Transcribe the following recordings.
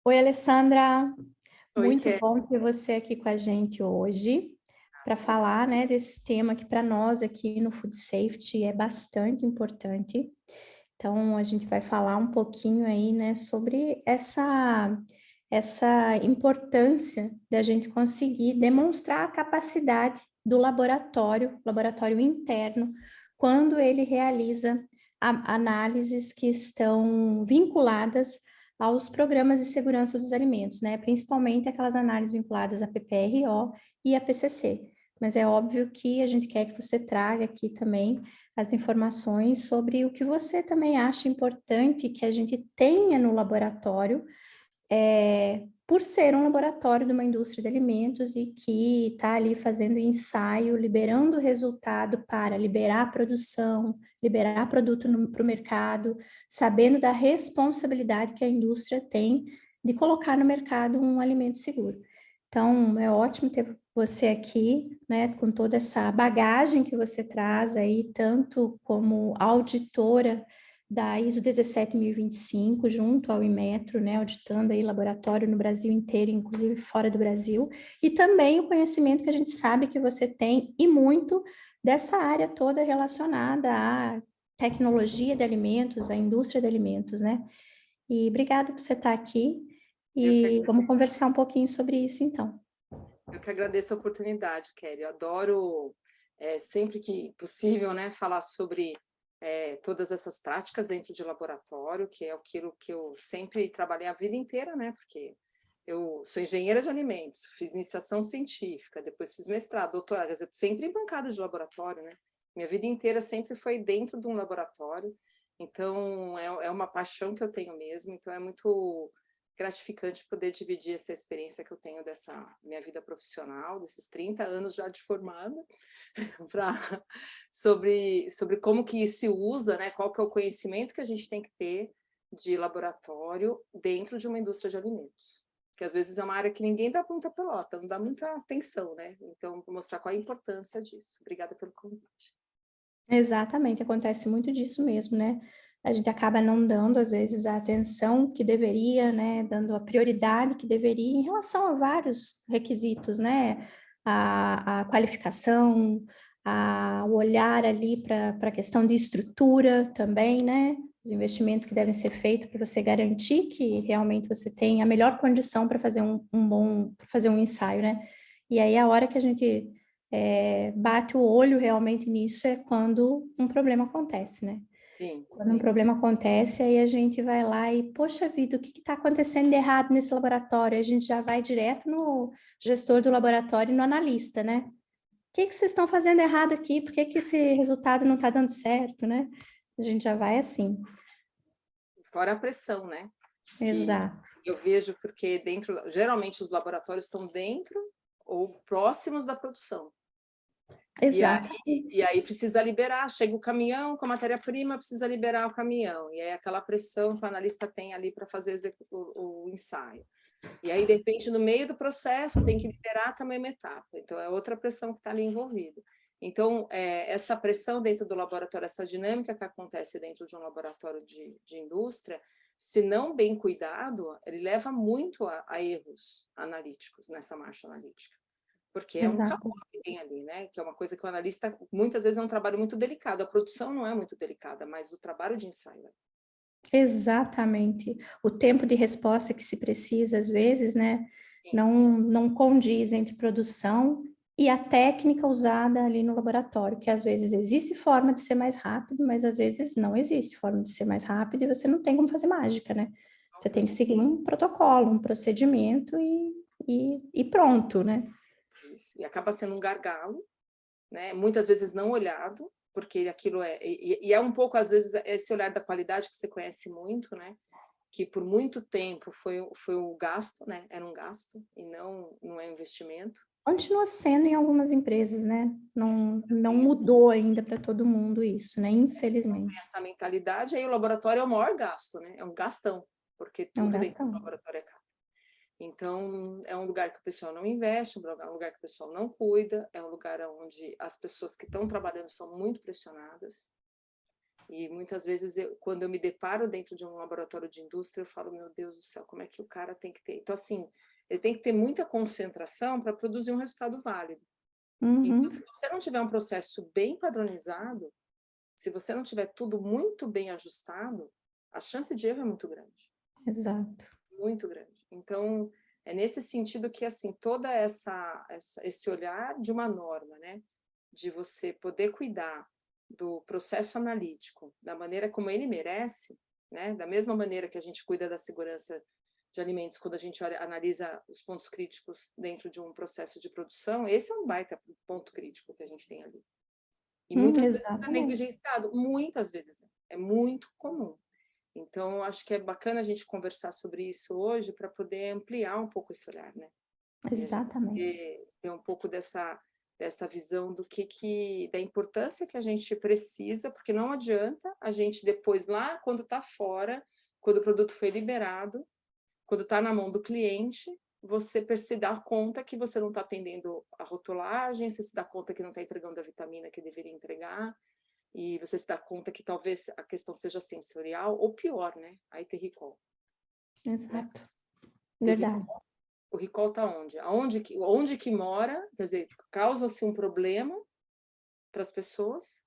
Oi, Alessandra, Oi, muito Kelly. bom ter você aqui com a gente hoje para falar, né, desse tema que para nós aqui no Food Safety é bastante importante. Então, a gente vai falar um pouquinho aí, né, sobre essa importância da gente conseguir demonstrar a capacidade do laboratório interno, quando ele realiza análises que estão vinculadas aos programas de segurança dos alimentos, né? Principalmente aquelas análises vinculadas à PPRO e à PCC. Mas é óbvio que a gente quer que você traga aqui também as informações sobre o que você também acha importante que a gente tenha no laboratório, por ser um laboratório de uma indústria de alimentos e que está ali fazendo ensaio, liberando o resultado para liberar a produção, liberar produto para o mercado, sabendo da responsabilidade que a indústria tem de colocar no mercado um alimento seguro. Então, é ótimo ter você aqui, né, com toda essa bagagem que você traz aí, tanto como auditora da ISO 17025, junto ao Inmetro, né, auditando aí laboratório no Brasil inteiro, inclusive fora do Brasil, e também o conhecimento que a gente sabe que você tem, e muito, dessa área toda relacionada à tecnologia de alimentos, à indústria de alimentos, né? E obrigada por você estar aqui, Eu que, e vamos conversar um pouquinho sobre isso, então. eu que agradeço a oportunidade, Kelly. Eu adoro, sempre que possível, né, falar sobre todas essas práticas dentro de laboratório, que é aquilo que eu sempre trabalhei a vida inteira, né, porque eu sou engenheira de alimentos, fiz iniciação científica, depois fiz mestrado, doutorado, quer dizer, sempre em bancada de laboratório, né? Minha vida inteira sempre foi dentro de um laboratório, então é uma paixão que eu tenho mesmo, então é muito gratificante poder dividir essa experiência que eu tenho dessa minha vida profissional, desses 30 anos já de formada, pra, sobre como que se usa, né, qual que é o conhecimento que a gente tem que ter de laboratório dentro de uma indústria de alimentos. Que às vezes é uma área que ninguém dá muita pelota, não dá muita atenção, né? Então, vou mostrar qual é a importância disso. Obrigada pelo convite. Exatamente, acontece muito disso mesmo, né? A gente acaba não dando, às vezes, a atenção que deveria, né? Dando a prioridade que deveria em relação a vários requisitos, né? A qualificação, o olhar ali para a questão de estrutura também, né? Os investimentos que devem ser feitos para você garantir que realmente você tem a melhor condição para fazer para fazer um ensaio, né? E aí, a hora que a gente bate o olho realmente nisso é quando um problema acontece, né? Sim, Quando um problema acontece, aí a gente vai lá e, poxa vida, o que está acontecendo de errado nesse laboratório? A gente já vai direto no gestor do laboratório e no analista, né? O que vocês estão fazendo errado aqui? Por que esse resultado não está dando certo, né? A gente já vai assim. fora a pressão, né? Que Exato. eu vejo porque dentro, geralmente os laboratórios estão dentro ou próximos da produção. E aí, Exato. e aí precisa liberar, chega o caminhão com a matéria-prima, precisa liberar o caminhão. E aí aquela pressão que o analista tem ali para fazer o ensaio. E aí, de repente, no meio do processo, tem que liberar também uma etapa. Então, é outra pressão que está ali envolvida. Então, essa pressão dentro do laboratório, essa dinâmica que acontece dentro de um laboratório de indústria, se não bem cuidado, ele leva muito a erros analíticos nessa marcha analítica. Porque é um caos Exato. que tem ali, né? Que é uma coisa que o analista, muitas vezes, é um trabalho muito delicado. A produção não é muito delicada, mas o trabalho de ensaio é. Exatamente. O tempo de resposta que se precisa, às vezes, né, não condiz entre produção e a técnica usada ali no laboratório, que às vezes existe forma de ser mais rápido, mas às vezes não existe forma de ser mais rápido e você não tem como fazer mágica, né? Não Você tem que tem. seguir um protocolo, um procedimento e pronto, né? Isso. E acaba sendo um gargalo, né? Muitas vezes não olhado, porque aquilo e é um pouco, às vezes, esse olhar da qualidade que você conhece muito, né? Que por muito tempo foi o gasto, né? Era um gasto e não é um investimento. Continua sendo em algumas empresas, né? Não mudou ainda para todo mundo isso, né? Tem Infelizmente. essa mentalidade, aí o laboratório é o maior gasto, né? É um gastão, porque É um tudo dentro do gastão. laboratório é caro. Então, é um lugar que o pessoal não investe, é um lugar que o pessoal não cuida, é um lugar onde as pessoas que estão trabalhando são muito pressionadas. E muitas vezes, quando eu me deparo dentro de um laboratório de indústria, eu falo, meu Deus do céu, como é que o cara tem que ter... Então, assim, ele tem que ter muita concentração para produzir um resultado válido. Então, se você não tiver um processo bem padronizado, se você não tiver tudo muito bem ajustado, a chance de erro é muito grande. Exato. Muito grande. Então, é nesse sentido que, assim, toda esse olhar de uma norma, né? De você poder cuidar do processo analítico da maneira como ele merece, né? Da mesma maneira que a gente cuida da segurança de alimentos quando a gente analisa os pontos críticos dentro de um processo de produção, esse é um baita ponto crítico que a gente tem ali. E muitas vezes é negligenciado, muitas vezes é muito comum. Então, acho que é bacana a gente conversar sobre isso hoje para poder ampliar um pouco esse olhar, né? Exatamente. Ter um pouco dessa visão da importância que a gente precisa, porque não adianta a gente depois lá, quando está fora, quando o produto foi liberado, quando está na mão do cliente, você se dá conta que você não está atendendo a rotulagem, você se dá conta que não está entregando a vitamina que deveria entregar, e você se dá conta que talvez a questão seja sensorial, ou pior, né? Aí tem recall. Exato. Né? Verdade. O recall está onde? Onde que mora, quer dizer, causa-se um problema para as pessoas,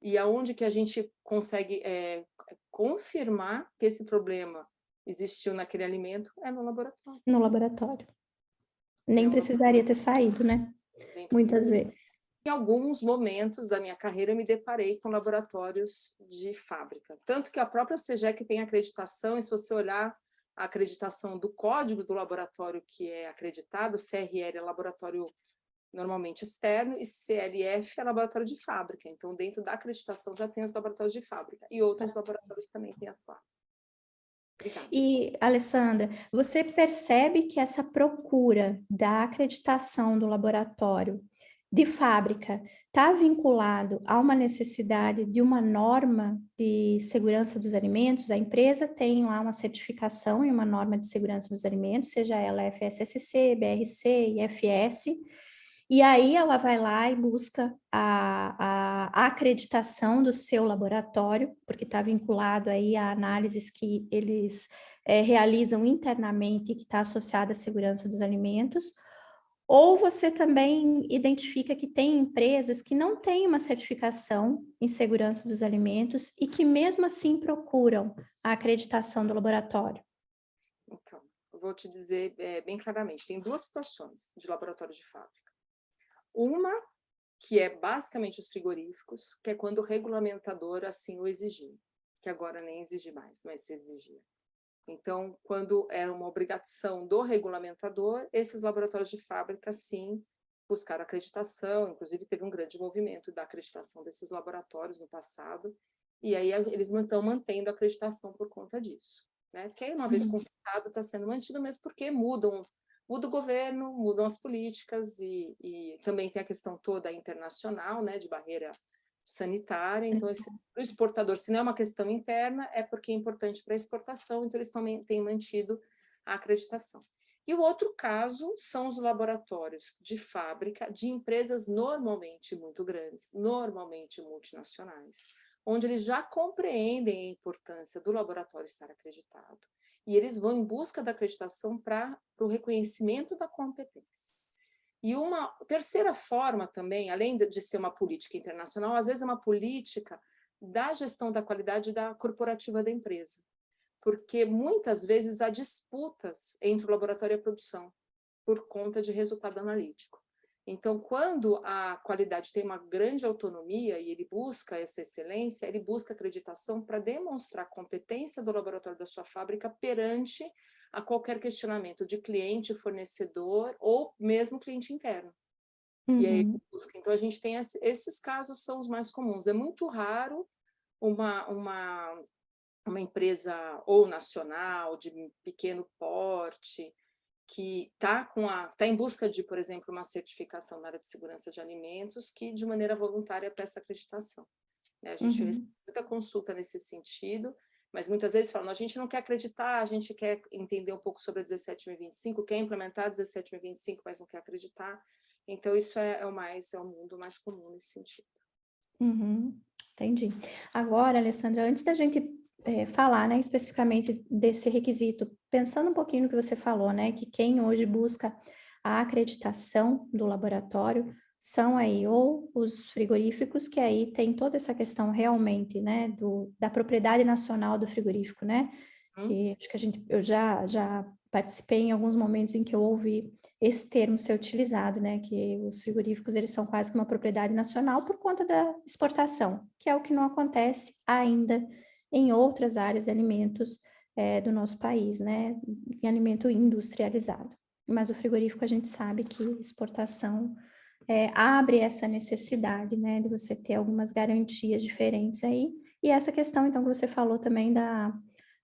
e aonde que a gente consegue confirmar que esse problema existiu naquele alimento é no laboratório. No laboratório. Nem precisaria ter saído, né? Muitas vezes. Em alguns momentos da minha carreira, eu me deparei com laboratórios de fábrica. Tanto que a própria CGEC tem acreditação, e se você olhar a acreditação do código do laboratório que é acreditado, CRL é laboratório normalmente externo e CLF é laboratório de fábrica. Então, dentro da acreditação já tem os laboratórios de fábrica e outros laboratórios também têm atuado. Obrigada. E, Alessandra, você percebe que essa procura da acreditação do laboratório de fábrica está vinculado a uma necessidade de uma norma de segurança dos alimentos? A empresa tem lá uma certificação e uma norma de segurança dos alimentos, seja ela FSSC, BRC, IFS, e aí ela vai lá e busca a acreditação do seu laboratório, porque está vinculado aí a análises que eles realizam internamente, que está associada à segurança dos alimentos, ou você também identifica que tem empresas que não têm uma certificação em segurança dos alimentos e que mesmo assim procuram a acreditação do laboratório? Então, eu vou te dizer bem claramente, tem duas situações de laboratório de fábrica. Uma, que é basicamente os frigoríficos, que é quando o regulamentador assim o exigir, que agora nem exige mais, mas se exigia. Então, quando era uma obrigação do regulamentador, esses laboratórios de fábrica, sim, buscaram acreditação, inclusive teve um grande movimento da acreditação desses laboratórios no passado, e aí eles estão mantendo a acreditação por conta disso, né? Porque aí, uma vez conquistado, está sendo mantido mesmo porque muda o governo, mudam as políticas e também tem a questão toda internacional, né, de barreira sanitária. Então, o exportador, se não é uma questão interna, é porque é importante para a exportação, então eles também têm mantido a acreditação. E o outro caso são os laboratórios de fábrica de empresas normalmente muito grandes, normalmente multinacionais, onde eles já compreendem a importância do laboratório estar acreditado. E eles vão em busca da acreditação para o reconhecimento da competência. E uma terceira forma também, além de ser uma política internacional, às vezes é uma política da gestão da qualidade da corporativa da empresa. Porque muitas vezes há disputas entre o laboratório e a produção, por conta de resultado analítico. Então, quando a qualidade tem uma grande autonomia e ele busca essa excelência, ele busca acreditação para demonstrar a competência do laboratório da sua fábrica perante a qualquer questionamento de cliente, fornecedor ou mesmo cliente interno. E aí ele busca. Então, a gente tem esses casos são os mais comuns. É muito raro uma empresa ou nacional, de pequeno porte, que está em busca de, por exemplo, uma certificação na área de segurança de alimentos, que de maneira voluntária peça acreditação. A gente recebe muita consulta nesse sentido, mas muitas vezes falam, a gente não quer acreditar, a gente quer entender um pouco sobre a 17.025, quer implementar a 17.025, mas não quer acreditar. Então, isso é o mundo mais comum nesse sentido. Entendi. Agora, Alessandra, antes da gente falar, né, especificamente desse requisito, pensando um pouquinho no que você falou, né, que quem hoje busca a acreditação do laboratório são aí ou os frigoríficos, que aí tem toda essa questão realmente, né, da propriedade nacional do frigorífico, né, que acho que eu já participei em alguns momentos em que eu ouvi esse termo ser utilizado, né, que os frigoríficos, eles são quase que uma propriedade nacional por conta da exportação, que é o que não acontece ainda em outras áreas de alimentos do nosso país, né, em alimento industrializado. Mas o frigorífico, a gente sabe que exportação abre essa necessidade, né, de você ter algumas garantias diferentes aí, e essa questão, então, que você falou também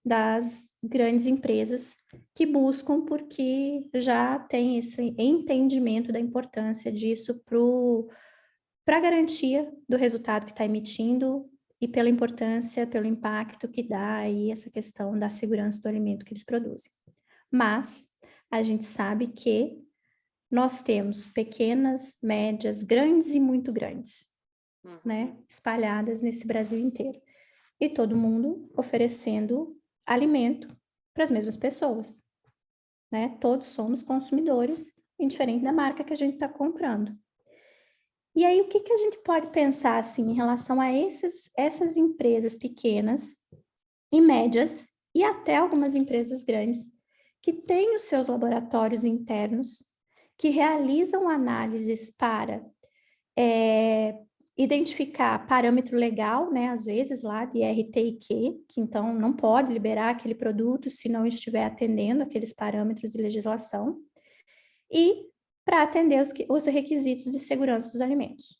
das grandes empresas que buscam porque já tem esse entendimento da importância disso para a garantia do resultado que está emitindo e pela importância, pelo impacto que dá aí essa questão da segurança do alimento que eles produzem. Mas a gente sabe que nós temos pequenas, médias, grandes e muito grandes, né, espalhadas nesse Brasil inteiro. E todo mundo oferecendo alimento para as mesmas pessoas, né? Todos somos consumidores, indiferente da marca que a gente está comprando. E aí, o que que a gente pode pensar, assim, em relação a essas empresas pequenas e médias, e até algumas empresas grandes, que têm os seus laboratórios internos, que realizam análises para identificar parâmetro legal, né, às vezes lá de RTIQ, que então não pode liberar aquele produto se não estiver atendendo aqueles parâmetros de legislação, e para atender os requisitos de segurança dos alimentos.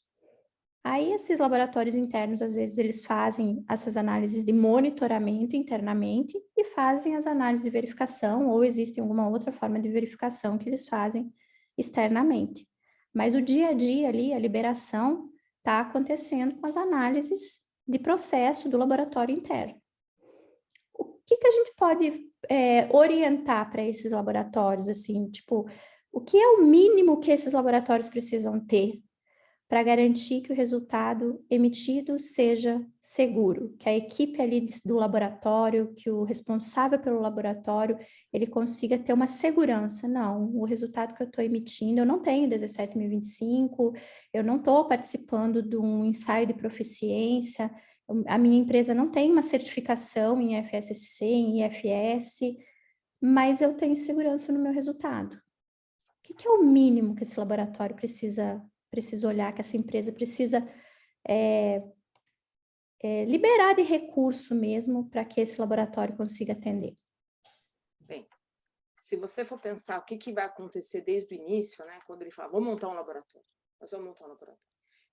Aí esses laboratórios internos, às vezes, eles fazem essas análises de monitoramento internamente e fazem as análises de verificação, ou existe alguma outra forma de verificação que eles fazem externamente. Mas o dia a dia ali, a liberação, está acontecendo com as análises de processo do laboratório interno. O que que a gente pode orientar para esses laboratórios, assim, tipo, o que é o mínimo que esses laboratórios precisam ter para garantir que o resultado emitido seja seguro, que a equipe ali do laboratório, que o responsável pelo laboratório, ele consiga ter uma segurança. Não, o resultado que eu estou emitindo, eu não tenho 17.025, eu não estou participando de um ensaio de proficiência, a minha empresa não tem uma certificação em FSC, em IFS, mas eu tenho segurança no meu resultado. O que é o mínimo que esse laboratório precisa olhar, que essa empresa precisa liberar de recurso mesmo para que esse laboratório consiga atender? Bem, se você for pensar o que vai acontecer desde o início, né, quando ele fala, vou montar um laboratório, nós vamos montar um laboratório.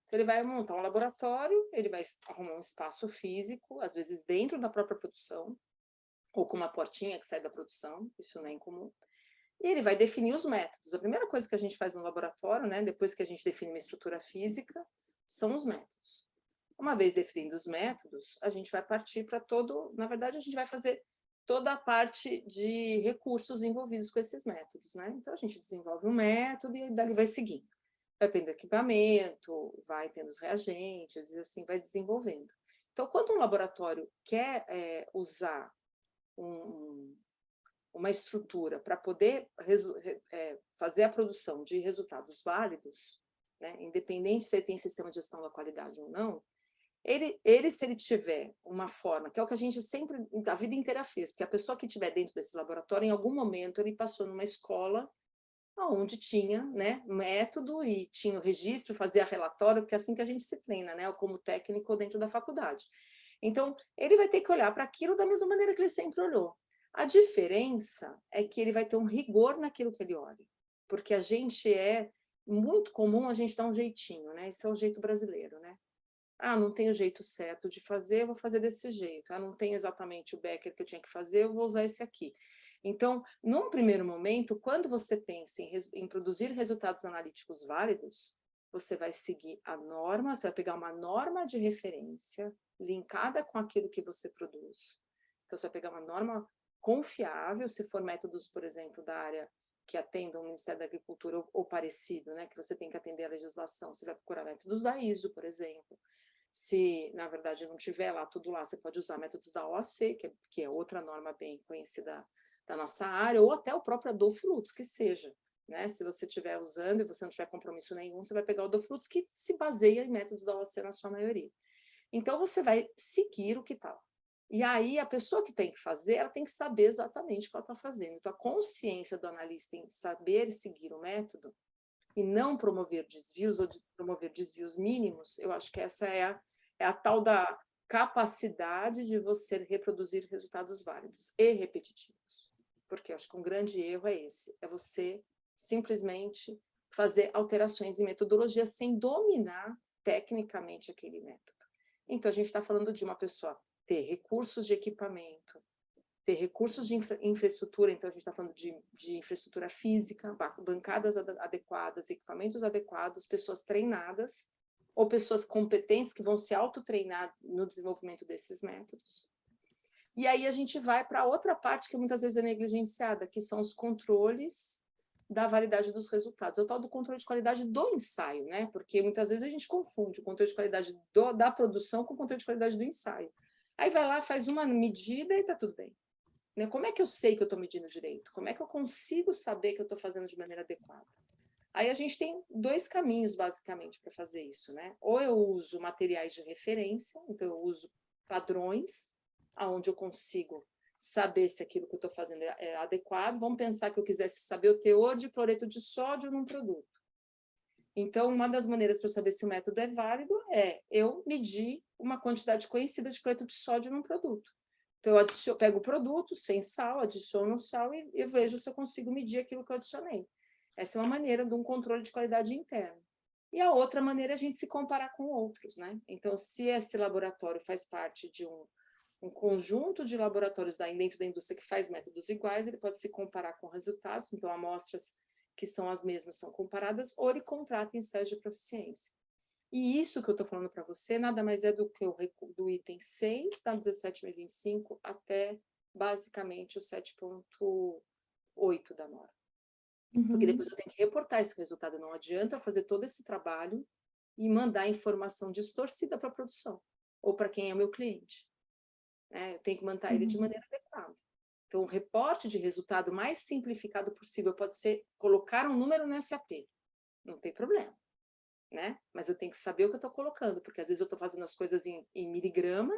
Então, ele vai montar um laboratório, ele vai arrumar um espaço físico, às vezes dentro da própria produção, ou com uma portinha que sai da produção, isso não é incomum. E ele vai definir os métodos. A primeira coisa que a gente faz no laboratório, né, depois que a gente define uma estrutura física, são os métodos. Uma vez definidos os métodos, a gente vai partir para na verdade, a gente vai fazer toda a parte de recursos envolvidos com esses métodos, né? Então, a gente desenvolve um método e dali vai seguindo. Vai tendo equipamento, vai tendo os reagentes, e assim vai desenvolvendo. Então, quando um laboratório quer usar uma estrutura para poder fazer a produção de resultados válidos, né, independente se ele tem sistema de gestão da qualidade ou não, se ele tiver uma forma, que é o que a gente sempre, a vida inteira fez, porque a pessoa que estiver dentro desse laboratório, em algum momento, ele passou numa escola onde tinha, né, método e tinha o registro, fazia relatório, porque é assim que a gente se treina, né, como técnico dentro da faculdade. Então, ele vai ter que olhar para aquilo da mesma maneira que ele sempre olhou. A diferença é que ele vai ter um rigor naquilo que ele olha, porque a gente muito comum a gente dar um jeitinho, né? Esse é o jeito brasileiro, né? Ah, não tem o jeito certo de fazer, eu vou fazer desse jeito. Ah, não tem exatamente o Becker que eu tinha que fazer, eu vou usar esse aqui. Então, num primeiro momento, quando você pensa em produzir resultados analíticos válidos, você vai seguir a norma, você vai pegar uma norma de referência linkada com aquilo que você produz. Então, você vai pegar uma norma confiável, se for métodos, por exemplo, da área que atendam o Ministério da Agricultura ou parecido, né, que você tem que atender a legislação, você vai procurar métodos da ISO, por exemplo. Se, na verdade, não tiver lá tudo lá, você pode usar métodos da OAC, que é outra norma bem conhecida da nossa área, ou até o próprio Adolfo Lutz, que seja. Né? Se você estiver usando e você não tiver compromisso nenhum, você vai pegar o Adolfo Lutz, que se baseia em métodos da OAC na sua maioria. Então, você vai seguir o que está lá. E aí, a pessoa que tem que fazer, ela tem que saber exatamente o que ela está fazendo. Então, a consciência do analista em saber seguir o método e não promover desvios ou promover desvios mínimos, eu acho que essa é a tal da capacidade de você reproduzir resultados válidos e repetitivos. Porque eu acho que um grande erro é esse, é você simplesmente fazer alterações em metodologia sem dominar tecnicamente aquele método. Então, a gente está falando de uma pessoa ter recursos de equipamento, ter recursos de infraestrutura, então a gente está falando de infraestrutura física, bancadas adequadas, equipamentos adequados, pessoas treinadas, ou pessoas competentes que vão se autotreinar no desenvolvimento desses métodos. E aí a gente vai para outra parte que muitas vezes é negligenciada, que são os controles da validade dos resultados. É o tal do controle de qualidade do ensaio, né? Porque muitas vezes a gente confunde o controle de qualidade da produção com o controle de qualidade do ensaio. Aí vai lá, faz uma medida e está tudo bem. Né? Como é que eu sei que eu estou medindo direito? Como é que eu consigo saber que eu estou fazendo de maneira adequada? Aí a gente tem dois caminhos, basicamente, para fazer isso. Né? Ou eu uso materiais de referência, então eu uso padrões, onde eu consigo saber se aquilo que eu estou fazendo é adequado. Vamos pensar que eu quisesse saber o teor de cloreto de sódio num produto. Então, uma das maneiras para eu saber se o método é válido é eu medir uma quantidade conhecida de cloreto de sódio num produto. Então, eu pego o produto sem sal, adiciono sal e vejo se eu consigo medir aquilo que eu adicionei. Essa é uma maneira de um controle de qualidade interno. E a outra maneira é a gente se comparar com outros, né? Então, se esse laboratório faz parte de um conjunto de laboratórios dentro da indústria que faz métodos iguais, ele pode se comparar com resultados, então amostras que são as mesmas são comparadas, ou ele contrata ensaios de proficiência. E isso que eu estou falando para você nada mais é do que do item 6 da 17.025 até, basicamente, o 7.8 da norma. Porque depois eu tenho que reportar esse resultado. Não adianta eu fazer todo esse trabalho e mandar informação distorcida para a produção, ou para quem é meu cliente. Eu tenho que manter ele de maneira adequada. Então, o reporte de resultado mais simplificado possível pode ser colocar um número no SAP. Não tem problema. Né? Mas eu tenho que saber o que eu estou colocando, porque às vezes eu estou fazendo as coisas em miligrama,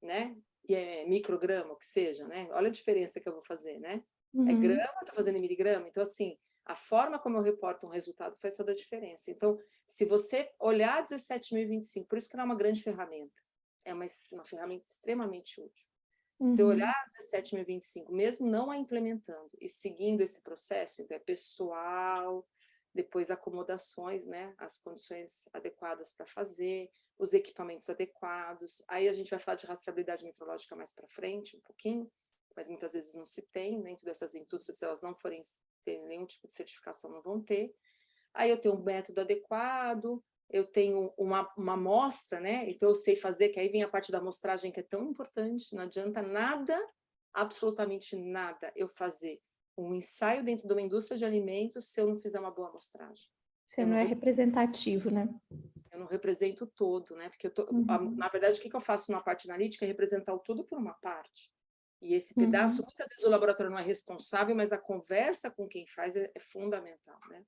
né? E é micrograma, o que seja, né? Olha a diferença que eu vou fazer, né? É grama, eu estou fazendo em miligrama. Então, assim, a forma como eu reporto um resultado faz toda a diferença. Então, se você olhar 17.025, por isso que ela é uma grande ferramenta, é uma ferramenta extremamente útil. Se eu olhar 17.025, mesmo não a implementando e seguindo esse processo, então é pessoal, depois acomodações, né, as condições adequadas para fazer, os equipamentos adequados. Aí a gente vai falar de rastreabilidade metrológica mais para frente, um pouquinho, mas muitas vezes não se tem, dentro dessas indústrias, se elas não forem ter nenhum tipo de certificação, não vão ter. Aí eu tenho um método adequado, eu tenho uma amostra, né? Então eu sei fazer, que aí vem a parte da amostragem que é tão importante, não adianta nada, absolutamente nada, eu fazer um ensaio dentro de uma indústria de alimentos se eu não fizer uma boa amostragem. Você não é representativo, né? Eu não represento o todo, né? Porque na verdade, o que eu faço na parte analítica é representar o todo por uma parte. E esse pedaço, muitas vezes o laboratório não é responsável, mas a conversa com quem faz é fundamental, né?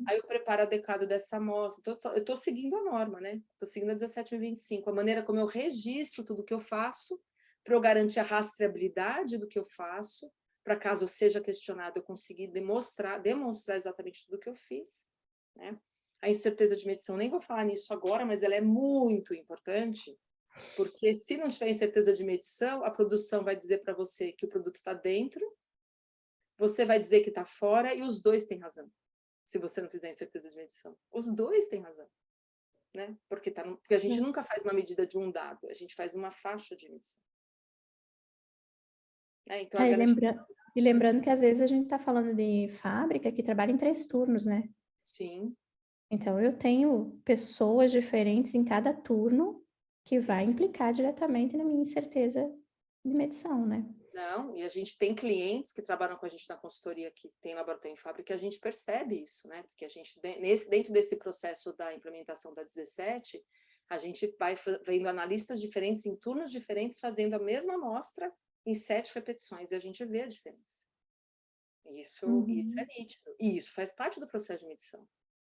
Aí eu preparo adequado dessa amostra, eu estou seguindo a norma, né? Estou seguindo a 17.025, a maneira como eu registro tudo que eu faço, para eu garantir a rastreabilidade do que eu faço, para caso eu seja questionado, eu conseguir demonstrar exatamente tudo que eu fiz, né? A incerteza de medição, nem vou falar nisso agora, mas ela é muito importante, porque se não tiver incerteza de medição, a produção vai dizer para você que o produto está dentro, você vai dizer que está fora, e os dois têm razão, se você não fizer incerteza de medição. Os dois têm razão, né? Porque a gente nunca faz uma medida de um dado, a gente faz uma faixa de medição. Então, e lembrando que às vezes a gente está falando de fábrica que trabalha em 3 turnos, né? Sim. Então, eu tenho pessoas diferentes em cada turno que vai implicar diretamente na minha incerteza de medição, né? Não, e a gente tem clientes que trabalham com a gente na consultoria, que tem laboratório em fábrica, e a gente percebe isso, né? Porque a gente, dentro desse processo da implementação da 17, A gente vai vendo analistas diferentes em turnos diferentes fazendo a mesma amostra em 7 repetições e a gente vê a diferença. Isso é nítido. E isso faz parte do processo de medição.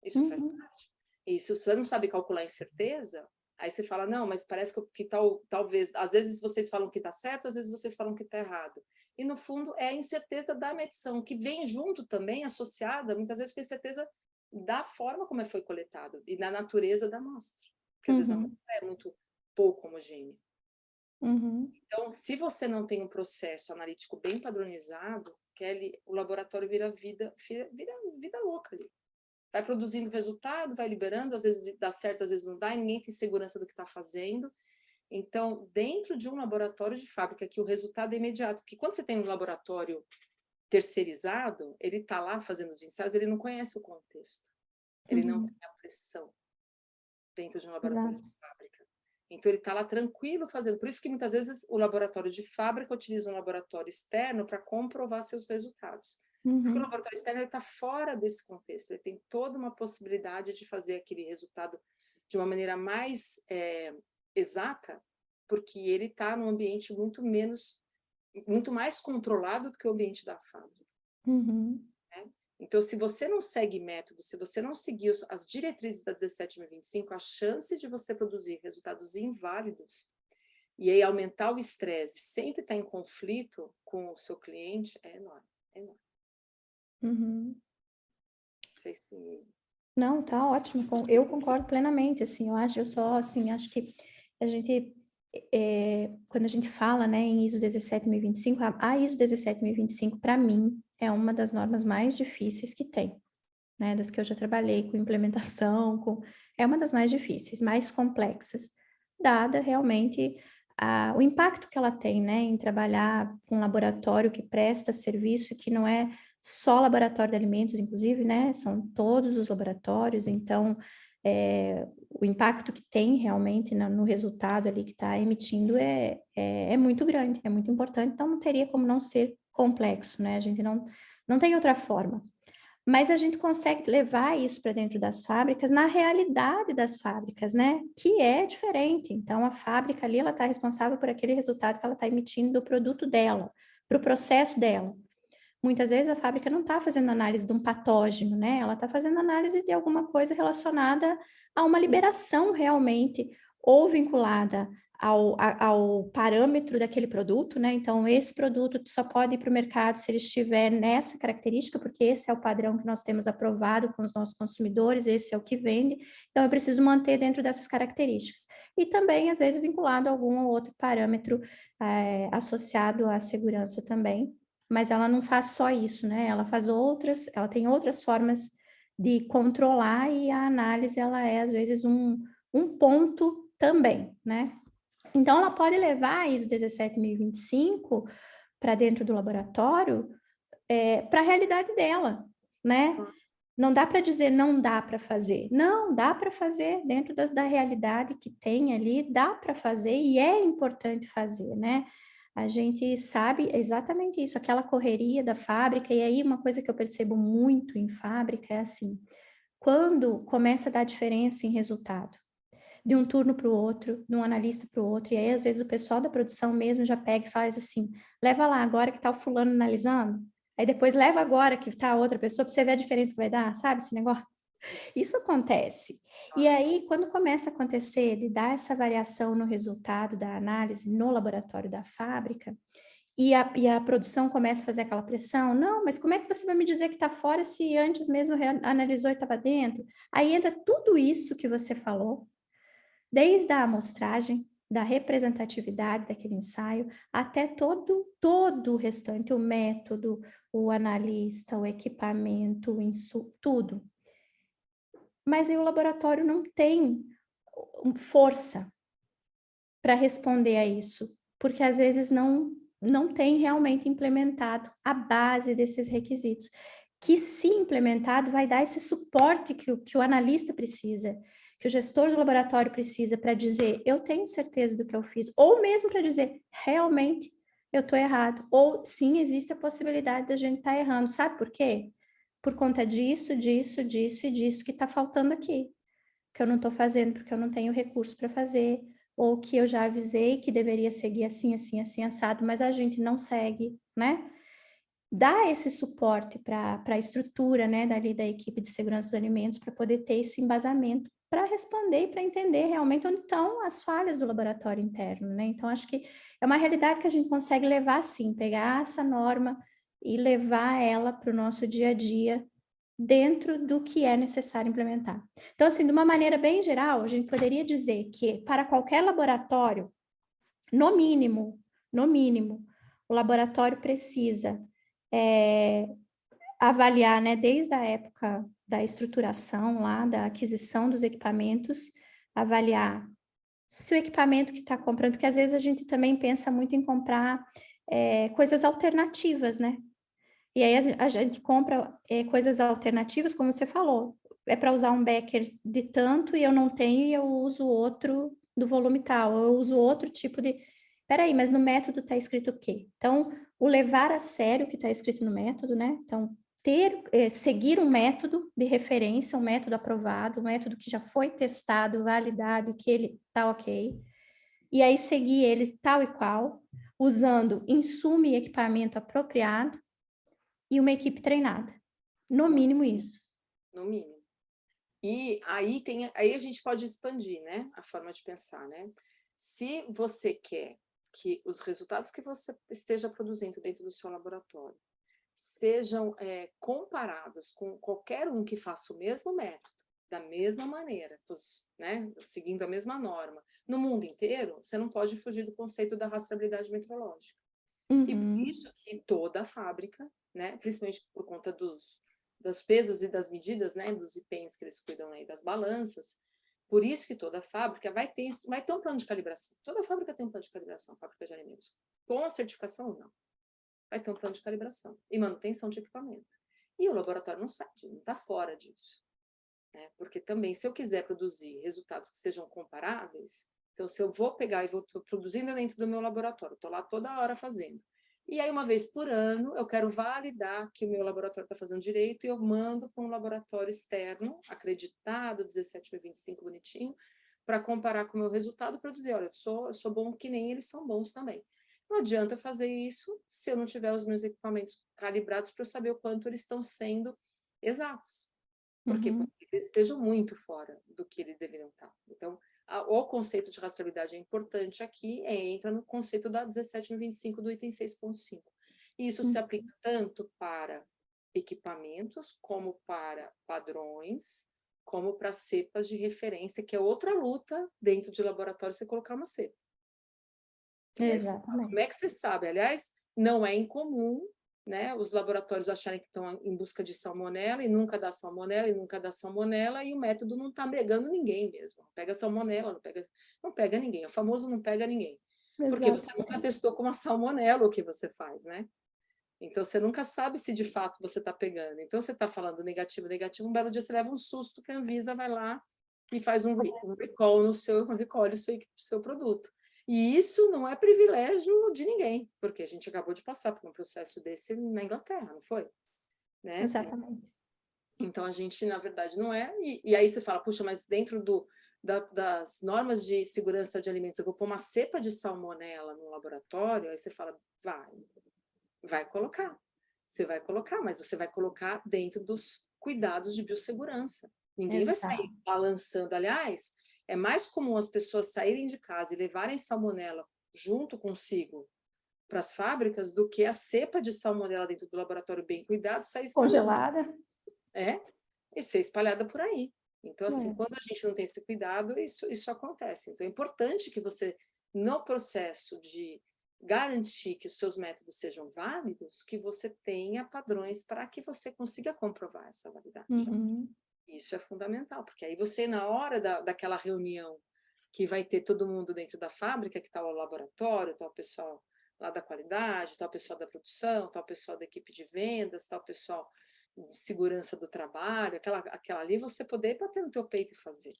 Isso faz parte. E se você não sabe calcular a incerteza, aí você fala, não, mas parece que talvez, às vezes vocês falam que está certo, às vezes vocês falam que está errado. E, no fundo, é a incerteza da medição, que vem junto também, associada, muitas vezes, com a incerteza da forma como foi coletado e da natureza da amostra. Porque, às vezes, a amostra é muito pouco homogênea. Então, se você não tem um processo analítico bem padronizado, Kelly, o laboratório vira vida louca ali. Vai produzindo resultado, vai liberando, às vezes dá certo, às vezes não dá, e ninguém tem segurança do que está fazendo. Então, dentro de um laboratório de fábrica, que o resultado é imediato, porque quando você tem um laboratório terceirizado, ele está lá fazendo os ensaios, ele não conhece o contexto, ele não tem a pressão dentro de um laboratório de fábrica. Então, ele está lá tranquilo fazendo. Por isso que, muitas vezes, o laboratório de fábrica utiliza um laboratório externo para comprovar seus resultados. Porque o laboratório externo está fora desse contexto. Ele tem toda uma possibilidade de fazer aquele resultado de uma maneira mais exata, porque ele está num ambiente muito mais controlado do que o ambiente da fábrica. Né? Então, se você não segue método, se você não seguir as diretrizes da 17.025, a chance de você produzir resultados inválidos e aí aumentar o estresse, sempre estar em conflito com o seu cliente, é enorme, é enorme. Não sei se... Não, tá ótimo. Eu concordo plenamente, assim, acho que a gente, quando a gente fala, né, em ISO 17025, a ISO 17025, para mim, é uma das normas mais difíceis que tem, né, das que eu já trabalhei com implementação, é uma das mais difíceis, mais complexas, dada realmente o impacto que ela tem, né, em trabalhar com um laboratório que presta serviço, que não é só laboratório de alimentos, inclusive, né, são todos os laboratórios, então, o impacto que tem realmente no resultado ali que está emitindo é muito grande, é muito importante, então não teria como não ser complexo, né, a gente não tem outra forma. Mas a gente consegue levar isso para dentro das fábricas, na realidade das fábricas, né? Que é diferente. Então, a fábrica ali, ela está responsável por aquele resultado que ela está emitindo do produto dela, para o processo dela. Muitas vezes a fábrica não está fazendo análise de um patógeno, né? Ela está fazendo análise de alguma coisa relacionada a uma liberação realmente, ou vinculada ao parâmetro daquele produto, né? Então, esse produto só pode ir para o mercado se ele estiver nessa característica, porque esse é o padrão que nós temos aprovado com os nossos consumidores, esse é o que vende, então eu preciso manter dentro dessas características. E também, às vezes, vinculado a algum ou outro parâmetro associado à segurança também, mas ela não faz só isso, né? Ela tem outras formas de controlar e a análise, ela é, às vezes, um ponto também, né? Então, ela pode levar a ISO 17025 para dentro do laboratório para a realidade dela, né? Não dá para dizer não dá para fazer. Não, dá para fazer dentro da realidade que tem ali, dá para fazer e é importante fazer, né? A gente sabe exatamente isso, aquela correria da fábrica, e aí uma coisa que eu percebo muito em fábrica é assim, quando começa a dar diferença em resultado, de um turno para o outro, de um analista para o outro, e aí às vezes o pessoal da produção mesmo já pega e faz assim, leva lá agora que está o fulano analisando, aí depois leva agora que está a outra pessoa para você ver a diferença que vai dar, sabe esse negócio? Isso acontece. E aí, quando começa a acontecer de dar essa variação no resultado da análise no laboratório da fábrica, e a produção começa a fazer aquela pressão, não, mas como é que você vai me dizer que está fora se antes mesmo analisou e estava dentro? Aí entra tudo isso que você falou, desde a amostragem, da representatividade daquele ensaio, até todo o restante, o método, o analista, o equipamento, tudo. Mas aí o laboratório não tem força para responder a isso, porque às vezes não tem realmente implementado a base desses requisitos, que se implementado vai dar esse suporte que o analista precisa, que o gestor do laboratório precisa para dizer, eu tenho certeza do que eu fiz, ou mesmo para dizer, realmente eu estou errado, ou sim, existe a possibilidade da gente estar errando, sabe por quê? Por conta disso, disso, disso e disso que está faltando aqui. que eu não estou fazendo porque eu não tenho recurso para fazer, ou que eu já avisei que deveria seguir assim, assim, assim, assado, mas a gente não segue, né? Dá esse suporte para a estrutura, né, dali da equipe de segurança dos alimentos, para poder ter esse embasamento para responder e para entender realmente onde estão as falhas do laboratório interno, né? Então, acho que é uma realidade que a gente consegue levar, sim, pegar essa norma e levar ela para o nosso dia a dia, dentro do que é necessário implementar. Então, assim, de uma maneira bem geral, a gente poderia dizer que para qualquer laboratório, no mínimo, o laboratório precisa avaliar, né, desde a época da estruturação lá, da aquisição dos equipamentos, avaliar se o equipamento que está comprando, porque às vezes a gente também pensa muito em comprar coisas alternativas, né? E aí a gente compra coisas alternativas, como você falou, é para usar um becker de tanto e eu não tenho e eu uso outro do volume tal, eu uso outro tipo de... Peraí, mas no método está escrito o quê? Então, o levar a sério o que está escrito no método, né? Então, seguir um método de referência, um método aprovado, um método que já foi testado, validado, que ele está ok, e aí seguir ele tal e qual, usando insumo e equipamento apropriado, e uma equipe treinada. No mínimo isso. No mínimo. E aí a gente pode expandir, né, a forma de pensar, né? Se você quer que os resultados que você esteja produzindo dentro do seu laboratório sejam comparados com qualquer um que faça o mesmo método, da mesma maneira, né, seguindo a mesma norma, no mundo inteiro, você não pode fugir do conceito da rastreabilidade metrológica. E por isso que toda a fábrica, né, principalmente por conta dos pesos e das medidas, né, dos IPENs que eles cuidam aí, das balanças, por isso que toda a fábrica vai ter um plano de calibração. Toda fábrica tem um plano de calibração, fábrica de alimentos. Com a certificação, não. Vai ter um plano de calibração e manutenção de equipamento. E o laboratório não está fora disso. Né? Porque também, se eu quiser produzir resultados que sejam comparáveis, então, se eu vou pegar e vou produzindo dentro do meu laboratório, estou lá toda hora fazendo. E aí, uma vez por ano, eu quero validar que o meu laboratório está fazendo direito e eu mando para um laboratório externo, acreditado, 17.025, bonitinho, para comparar com o meu resultado, para dizer, olha, eu sou bom que nem eles são bons também. Não adianta eu fazer isso se eu não tiver os meus equipamentos calibrados para eu saber o quanto eles estão sendo exatos. Por quê? Porque eles estejam muito fora do que eles deveriam estar. Então, o conceito de rastreabilidade é importante aqui, entra no conceito da 17.025 do item 6.5. E isso se aplica tanto para equipamentos, como para padrões, como para cepas de referência, que é outra luta dentro de laboratório você colocar uma cepa. Exatamente. Como é que você sabe? Aliás, não é incomum, né, os laboratórios acharem que estão em busca de salmonela e nunca dá salmonela e o método não está pegando ninguém mesmo. Pega salmonela, não pega ninguém. O famoso não pega ninguém. Porque você nunca testou com uma salmonela o que você faz, né? Então, você nunca sabe se de fato você está pegando. Então, você está falando negativo, negativo, um belo dia você leva um susto que a Anvisa vai lá e faz um recall recolhe o seu produto. E isso não é privilégio de ninguém, porque a gente acabou de passar por um processo desse na Inglaterra, não foi? Né? Exatamente. Então, a gente, na verdade, não é. E aí você fala, puxa, mas dentro das normas de segurança de alimentos, eu vou pôr uma cepa de salmonela no laboratório? Aí você fala, vai colocar. Você vai colocar, mas você vai colocar dentro dos cuidados de biossegurança. Ninguém vai sair Exato. balançando. Aliás, é mais comum as pessoas saírem de casa e levarem salmonela junto consigo para as fábricas do que a cepa de salmonela dentro do laboratório bem cuidado sair espalhando. Congelada. E ser espalhada por aí. Então, assim, quando a gente não tem esse cuidado, isso acontece. Então, é importante que você, no processo de garantir que os seus métodos sejam válidos, que você tenha padrões para que você consiga comprovar essa validade. Isso é fundamental, porque aí você, na hora daquela reunião que vai ter todo mundo dentro da fábrica, que está o laboratório, está o pessoal lá da qualidade, está o pessoal da produção, está o pessoal da equipe de vendas, está o pessoal de segurança do trabalho, aquela ali, você poder bater no teu peito e fazer.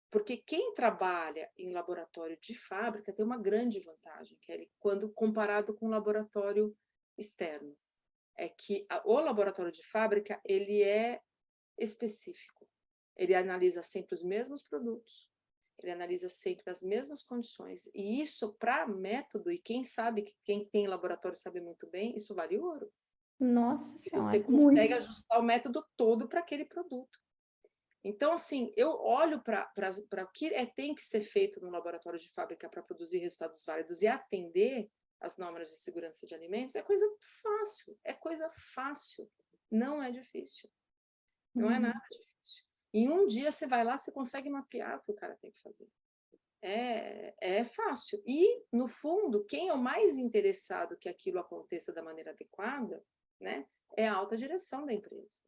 Porque quem trabalha em laboratório de fábrica tem uma grande vantagem, que é quando comparado com o laboratório externo. É que o laboratório de fábrica, ele é específico. ele analisa sempre os mesmos produtos, ele analisa sempre as mesmas condições, e isso para método, e quem sabe, quem tem laboratório sabe muito bem, isso vale ouro. Nossa E você Senhora, consegue muito. ajustar o método todo para aquele produto. Então, assim, eu olho para o que tem que ser feito no laboratório de fábrica para produzir resultados válidos e atender as normas de segurança de alimentos, é coisa fácil, não é difícil, não é nada difícil. Em um dia você vai lá, você consegue mapear o que o cara tem que fazer. É fácil. E, no fundo, quem é o mais interessado que aquilo aconteça da maneira adequada, né, é a alta direção da empresa.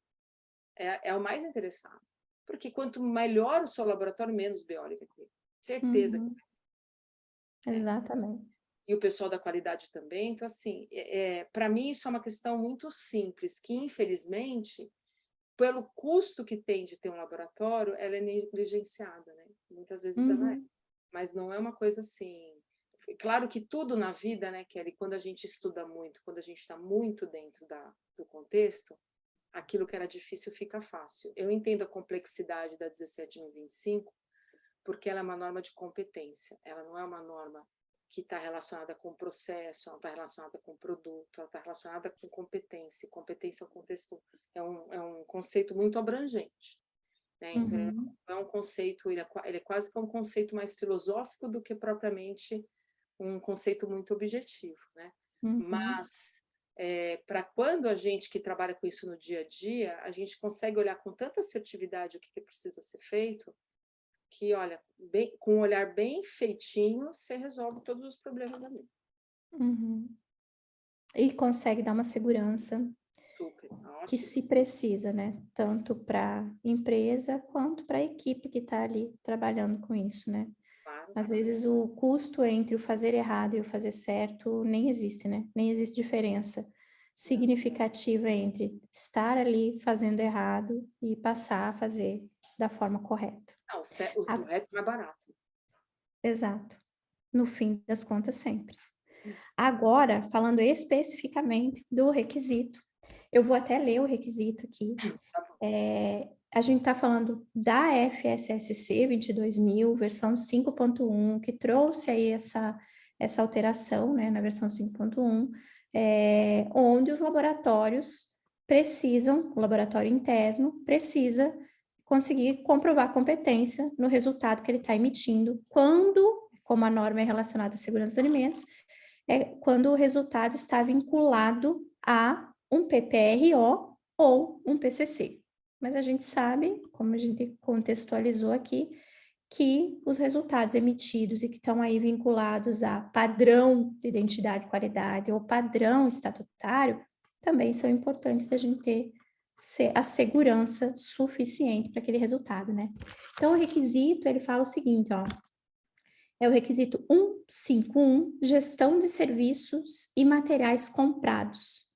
É o mais interessado. Porque quanto melhor o seu laboratório, menos BO ele vai ter. Certeza que vai. Exatamente. E o pessoal da qualidade também. Então, assim, para mim isso é uma questão muito simples, que infelizmente, pelo custo que tem de ter um laboratório, ela é negligenciada, né? Muitas vezes ela é. Mas não é uma coisa assim... Claro que tudo na vida, né, Kelly, quando a gente estuda muito, quando a gente está muito dentro do contexto, aquilo que era difícil fica fácil. Eu entendo a complexidade da 17.025, porque ela é uma norma de competência, ela não é uma norma que está relacionada com o processo, ela está relacionada com o produto, ela está relacionada com competência. Competência é um contexto, é um conceito muito abrangente, né? Então, ele não é um conceito, ele é quase que um conceito mais filosófico do que propriamente um conceito muito objetivo, né? Mas para quando a gente que trabalha com isso no dia a dia, a gente consegue olhar com tanta assertividade o que precisa ser feito, que, olha, com um olhar bem feitinho, você resolve todos os problemas ali. E consegue dar uma segurança Super, que ótimo. se precisa, né? Tanto para a empresa quanto para a equipe que está ali trabalhando com isso, né? Claro. Às vezes o custo entre o fazer errado e o fazer certo nem existe, né? Nem existe diferença significativa entre estar ali fazendo errado e passar a fazer da forma correta. Não, o correto é mais barato. Exato. No fim das contas, sempre. Sim. Agora, falando especificamente do requisito, eu vou até ler o requisito aqui. Tá bom. A gente está falando da FSSC 22.000, versão 5.1, que trouxe aí essa alteração, né, na versão 5.1, onde os laboratórios precisam, o laboratório interno precisa conseguir comprovar competência no resultado que ele está emitindo, quando, como a norma é relacionada à segurança dos alimentos, quando o resultado está vinculado a um PPRO ou um PCC. Mas a gente sabe, como a gente contextualizou aqui, que os resultados emitidos e que estão aí vinculados a padrão de identidade e qualidade ou padrão estatutário também são importantes da gente ter a segurança suficiente para aquele resultado, né? Então, o requisito, ele fala o seguinte, ó, é o requisito 151, gestão de serviços e materiais comprados.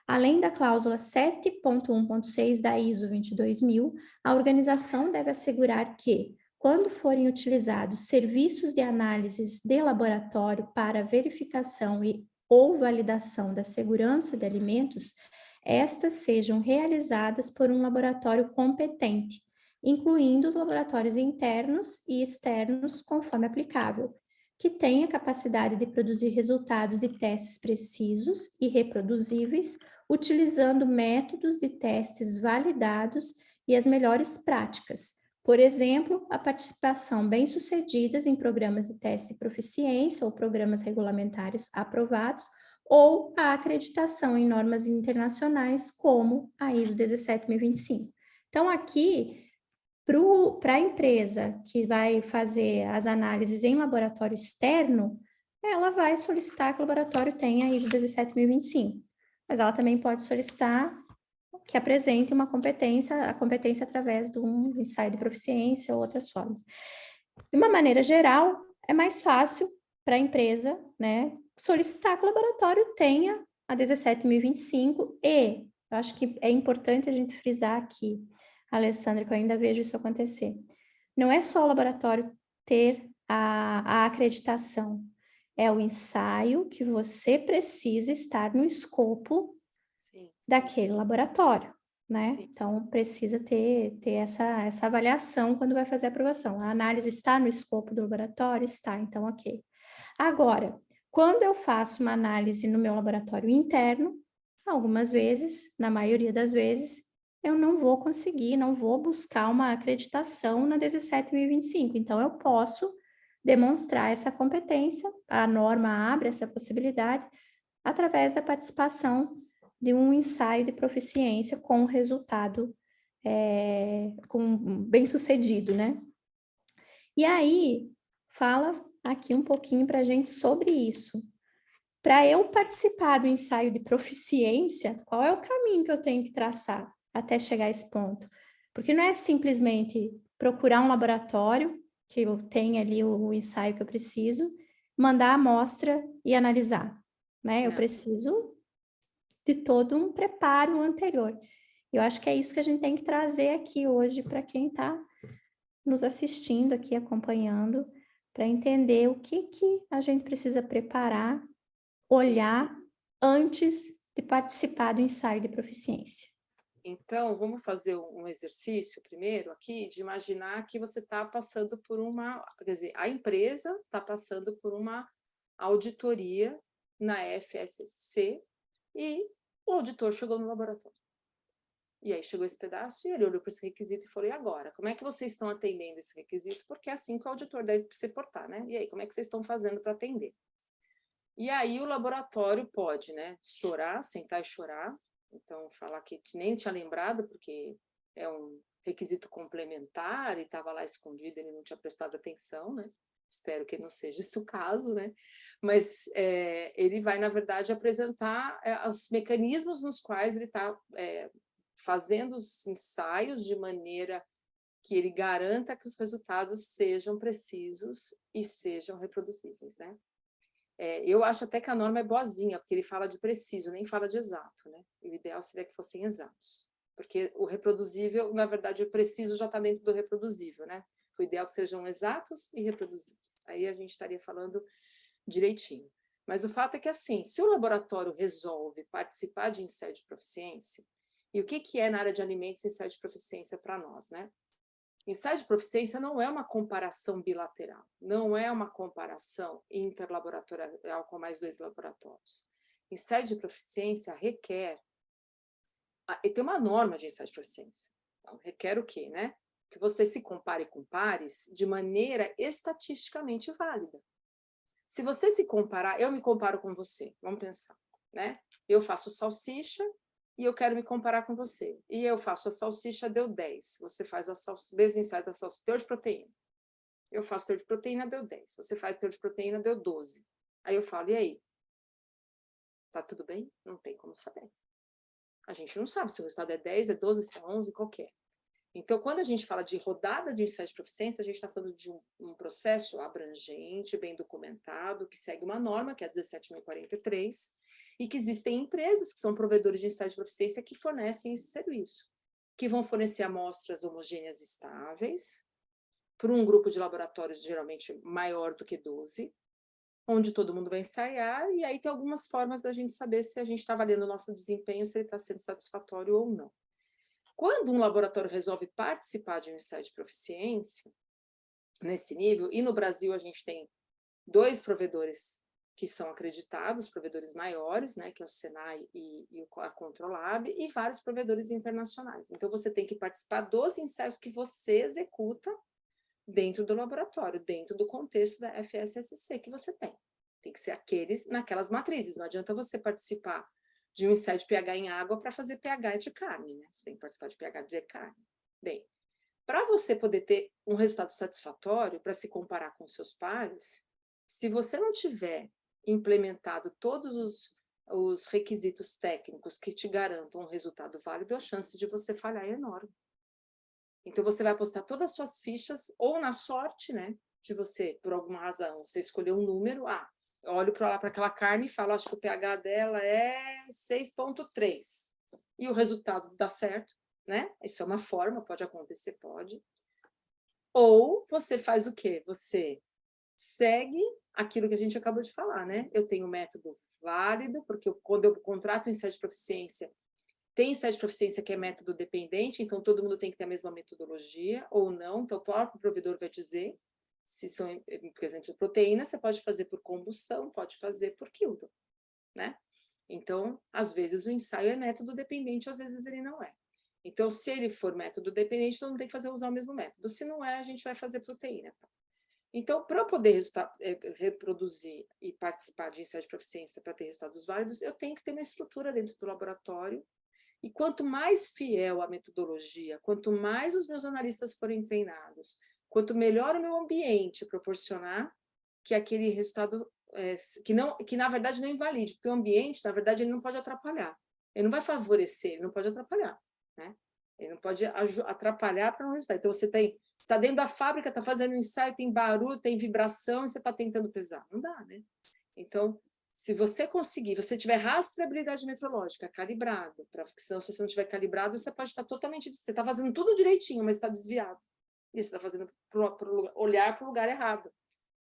Além da cláusula 7.1.6 da ISO 22000, a organização deve assegurar que, quando forem utilizados serviços de análises de laboratório para verificação ou validação da segurança de alimentos, estas sejam realizadas por um laboratório competente, incluindo os laboratórios internos e externos, conforme aplicável, que tenha capacidade de produzir resultados de testes precisos e reproduzíveis, utilizando métodos de testes validados e as melhores práticas. Por exemplo, a participação bem-sucedidas em programas de teste de proficiência ou programas regulamentares aprovados, ou a acreditação em normas internacionais como a ISO 17025. Então, aqui, para a empresa que vai fazer as análises em laboratório externo, ela vai solicitar que o laboratório tenha a ISO 17025, mas ela também pode solicitar que apresente uma competência, a competência através de um ensaio de proficiência ou outras formas. De uma maneira geral, é mais fácil para a empresa, né, solicitar que o laboratório tenha a 17025 e eu acho que é importante a gente frisar aqui, Alessandra, que eu ainda vejo isso acontecer. Não é só o laboratório ter a acreditação, é o ensaio que você precisa estar no escopo daquele laboratório. né? Sim. Então, precisa ter essa avaliação quando vai fazer a aprovação. A análise está no escopo do laboratório? Está, então, ok. Agora, quando eu faço uma análise no meu laboratório interno, algumas vezes, na maioria das vezes, eu não vou conseguir, não vou buscar uma acreditação na 17.025. Então, eu posso demonstrar essa competência, a norma abre essa possibilidade, através da participação de um ensaio de proficiência com resultado bem sucedido, né? E aí, fala aqui um pouquinho para a gente sobre isso. Para eu participar do ensaio de proficiência, qual é o caminho que eu tenho que traçar até chegar a esse ponto? Porque não é simplesmente procurar um laboratório que eu tenha ali o ensaio que eu preciso, mandar a amostra e analisar, né? Eu Não. preciso de todo um preparo anterior. Eu acho que é isso que a gente tem que trazer aqui hoje para quem está nos assistindo aqui, acompanhando, para entender o que a gente precisa preparar, olhar antes de participar do ensaio de proficiência. Então, vamos fazer um exercício primeiro aqui de imaginar que você está passando por uma, quer dizer, a empresa está passando por uma auditoria na FSC e o auditor chegou no laboratório. E aí chegou esse pedaço e ele olhou para esse requisito e falou, e agora? Como é que vocês estão atendendo esse requisito? Porque é assim que o auditor deve se portar, né? E aí, como é que vocês estão fazendo para atender? E aí o laboratório pode, né, chorar, sentar e chorar, então falar que nem tinha lembrado, porque é um requisito complementar e estava lá escondido, ele não tinha prestado atenção, né? Espero que não seja esse o caso, né? Mas ele vai, na verdade, apresentar os mecanismos nos quais ele está fazendo os ensaios de maneira que ele garanta que os resultados sejam precisos e sejam reproduzíveis, né? Eu acho até que a norma é boazinha, porque ele fala de preciso, nem fala de exato, né? O ideal seria que fossem exatos, porque o reproduzível, na verdade, o preciso já está dentro do reproduzível, né? O ideal é que sejam exatos e reproduzíveis. Aí a gente estaria falando direitinho. Mas o fato é que, assim, se o laboratório resolve participar de ensaio de proficiência, e o que é na área de alimentos ensaio de proficiência para nós, né? Ensaio de proficiência não é uma comparação bilateral, não é uma comparação interlaboratorial com mais 2 laboratórios. Ensaio de proficiência requer, e tem uma norma de ensaio de proficiência, então, requer o quê, né? Que você se compare com pares de maneira estatisticamente válida. Se você se comparar, eu me comparo com você, vamos pensar, né? Eu faço salsicha e eu quero me comparar com você. E eu faço a salsicha, deu 10. Você faz o mesmo ensaio da salsicha, teor de proteína. Eu faço teor de proteína, deu 10. Você faz teor de proteína, deu 12. Aí eu falo, e aí? Tá tudo bem? Não tem como saber. A gente não sabe se o resultado é 10, é 12, se é 11, qualquer. Então, quando a gente fala de rodada de ensaio de proficiência, a gente está falando de um processo abrangente, bem documentado, que segue uma norma, que é a 17.043, e que existem empresas que são provedores de ensaio de proficiência que fornecem esse serviço, que vão fornecer amostras homogêneas estáveis para um grupo de laboratórios geralmente maior do que 12, onde todo mundo vai ensaiar, e aí tem algumas formas da gente saber se a gente está avaliando o nosso desempenho, se ele está sendo satisfatório ou não. Quando um laboratório resolve participar de um ensaio de proficiência, nesse nível, e no Brasil a gente tem 2 provedores que são acreditados, provedores maiores, né, que é o Senai e a Controlab, e vários provedores internacionais. Então, você tem que participar dos ensaios que você executa dentro do laboratório, dentro do contexto da FSSC que você tem. Tem que ser aqueles naquelas matrizes, não adianta você participar de um ensaio de pH em água para fazer pH de carne, né? Você tem que participar de pH de carne. Bem, para você poder ter um resultado satisfatório, para se comparar com seus pares, se você não tiver implementado todos os requisitos técnicos que te garantam um resultado válido, a chance de você falhar é enorme. Então, você vai apostar todas as suas fichas, ou na sorte, né? De você, por alguma razão, você escolher um número, eu olho para aquela carne e falo, acho que o pH dela é 6,3. E o resultado dá certo, né? Isso é uma forma, pode acontecer, pode. Ou você faz o quê? Você segue aquilo que a gente acabou de falar, né? Eu tenho um método válido, porque quando eu contrato um ensaio de proficiência, Tem ensaio de proficiência que é método dependente, então todo mundo tem que ter a mesma metodologia, ou não, então o próprio provedor vai dizer, se são, por exemplo, proteína, você pode fazer por combustão, pode fazer por Kilton, né? Então, às vezes o ensaio é método dependente, às vezes ele não é. Então, se ele for método dependente, todo mundo tem que usar o mesmo método. Se não é, a gente vai fazer proteína. Tá? Então, para eu poder reproduzir e participar de ensaio de proficiência para ter resultados válidos, eu tenho que ter uma estrutura dentro do laboratório. E quanto mais fiel a metodologia, quanto mais os meus analistas forem treinados, quanto melhor o meu ambiente proporcionar que aquele resultado, que na verdade não invalide, porque o ambiente, na verdade, ele não pode atrapalhar. Ele não vai favorecer, ele não pode atrapalhar. Né? Ele não pode atrapalhar para não resultar. Então, você está dentro da fábrica, está fazendo um ensaio, tem barulho, tem vibração, e você está tentando pesar. Não dá, né? Então, se você conseguir, você tiver rastreabilidade metrológica calibrado, porque senão, se você não tiver calibrado, você pode estar totalmente... Você está fazendo tudo direitinho, mas está desviado. E você está fazendo olhar para o lugar errado.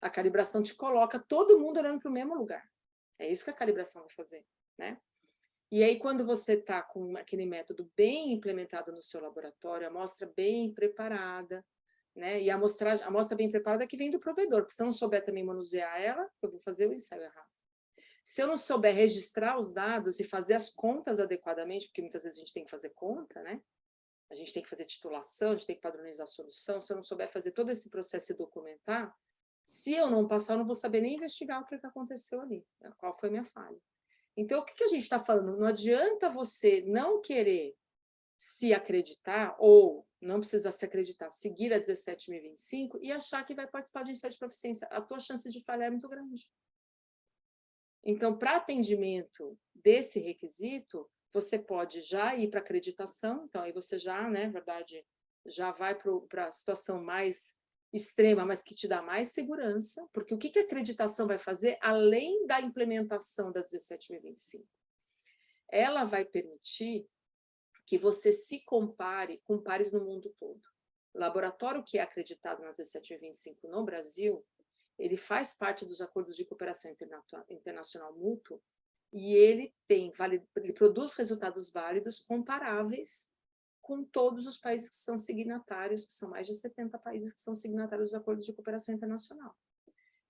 A calibração te coloca todo mundo olhando para o mesmo lugar. É isso que a calibração vai fazer, né? E aí, quando você está com aquele método bem implementado no seu laboratório, a amostra bem preparada, né? E a amostra bem preparada que vem do provedor, porque se eu não souber também manusear ela, eu vou fazer o ensaio errado. Se eu não souber registrar os dados e fazer as contas adequadamente, porque muitas vezes a gente tem que fazer conta, né? A gente tem que fazer titulação, a gente tem que padronizar a solução. Se eu não souber fazer todo esse processo e documentar, se eu não passar, eu não vou saber nem investigar o que aconteceu ali, qual foi a minha falha. Então, o que a gente está falando? Não adianta você não querer se acreditar, ou não precisa se acreditar, seguir a 17.025 e achar que vai participar de ensaio de proficiência. A tua chance de falhar é muito grande. Então, para atendimento desse requisito, você pode já ir para acreditação, então aí você já, né, na verdade, já vai para a situação mais extrema, mas que te dá mais segurança, porque o que a acreditação vai fazer, além da implementação da 17.025? Ela vai permitir que você se compare com pares no mundo todo. O laboratório que é acreditado na 17.025 no Brasil, ele faz parte dos acordos de cooperação internacional mútuo e ele produz resultados válidos comparáveis com todos os países que são signatários, que são mais de 70 países que são signatários dos acordos de cooperação internacional.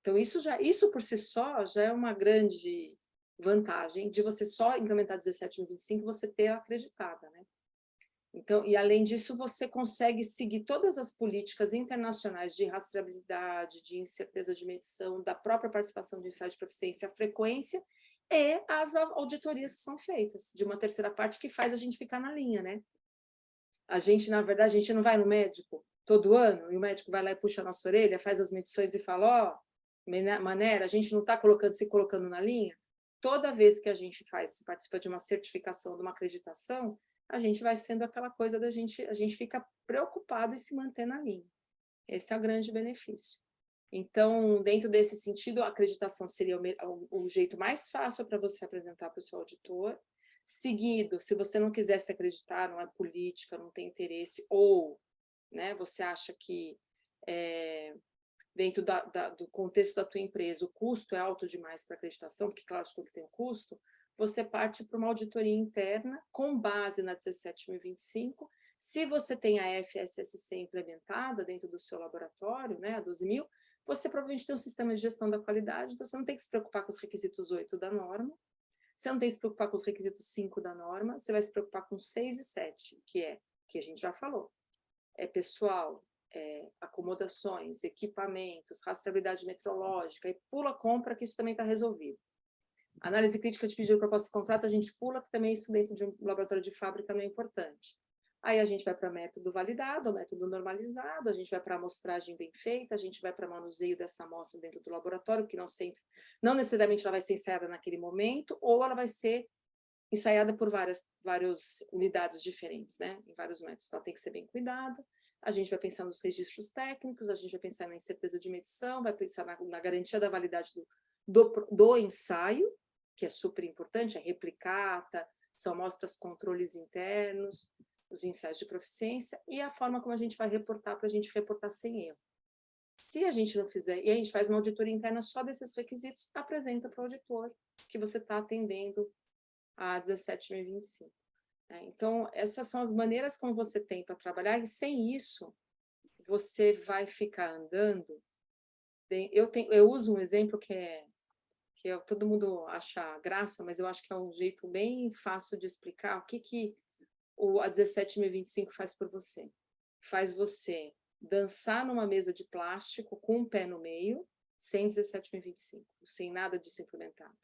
Então, isso por si só já é uma grande vantagem de você só implementar 17.025 e você ter acreditada, né? Então, e além disso, você consegue seguir todas as políticas internacionais de rastreabilidade, de incerteza de medição, da própria participação de ensaio de proficiência, a frequência e as auditorias que são feitas, de uma terceira parte que faz a gente ficar na linha, né? A gente, na verdade, a gente não vai no médico todo ano, e o médico vai lá e puxa a nossa orelha, faz as medições e fala, ó, maneira, a gente não está se colocando na linha. Toda vez que a gente participa de uma certificação, de uma acreditação, a gente vai sendo aquela coisa a gente fica preocupado em se manter na linha. Esse é o grande benefício. Então, dentro desse sentido, a acreditação seria o jeito mais fácil para você apresentar para o seu auditor. Seguido, se você não quiser se acreditar, não é política, não tem interesse, ou, né, você acha que dentro do contexto da tua empresa o custo é alto demais para acreditação, porque claro que tem um custo, você parte para uma auditoria interna com base na 17.025. Se você tem a FSSC implementada dentro do seu laboratório, né, a 12.000, você provavelmente tem um sistema de gestão da qualidade, então você não tem que se preocupar com os requisitos 8 da norma, você não tem que se preocupar com os requisitos 5 da norma, você vai se preocupar com 6 e 7, que a gente já falou. É pessoal, acomodações, equipamentos, rastreabilidade metrológica, e pula compra, que isso também está resolvido. Análise crítica de pedido de proposta de contrato, a gente pula, que também isso dentro de um laboratório de fábrica não é importante. Aí a gente vai para método validado, método normalizado, a gente vai para amostragem bem feita, a gente vai para manuseio dessa amostra dentro do laboratório, que não necessariamente ela vai ser ensaiada naquele momento, ou ela vai ser ensaiada por várias unidades diferentes, né? Em vários métodos. Então, ela tem que ser bem cuidada. A gente vai pensar nos registros técnicos, a gente vai pensar na incerteza de medição, vai pensar na garantia da validade do ensaio, que é super importante, a replicata, são amostras controles internos, os ensaios de proficiência, e a forma como a gente vai reportar, para a gente reportar sem erro. Se a gente não fizer, e a gente faz uma auditoria interna só desses requisitos, apresenta para o auditor que você está atendendo a 17.025. né? Então, essas são as maneiras como você tem para trabalhar, e sem isso, você vai ficar andando. Eu uso um exemplo todo mundo acha graça, mas eu acho que é um jeito bem fácil de explicar o que a 17.025 faz por você. Faz você dançar numa mesa de plástico com um pé no meio, sem 17.025, sem nada disso implementado.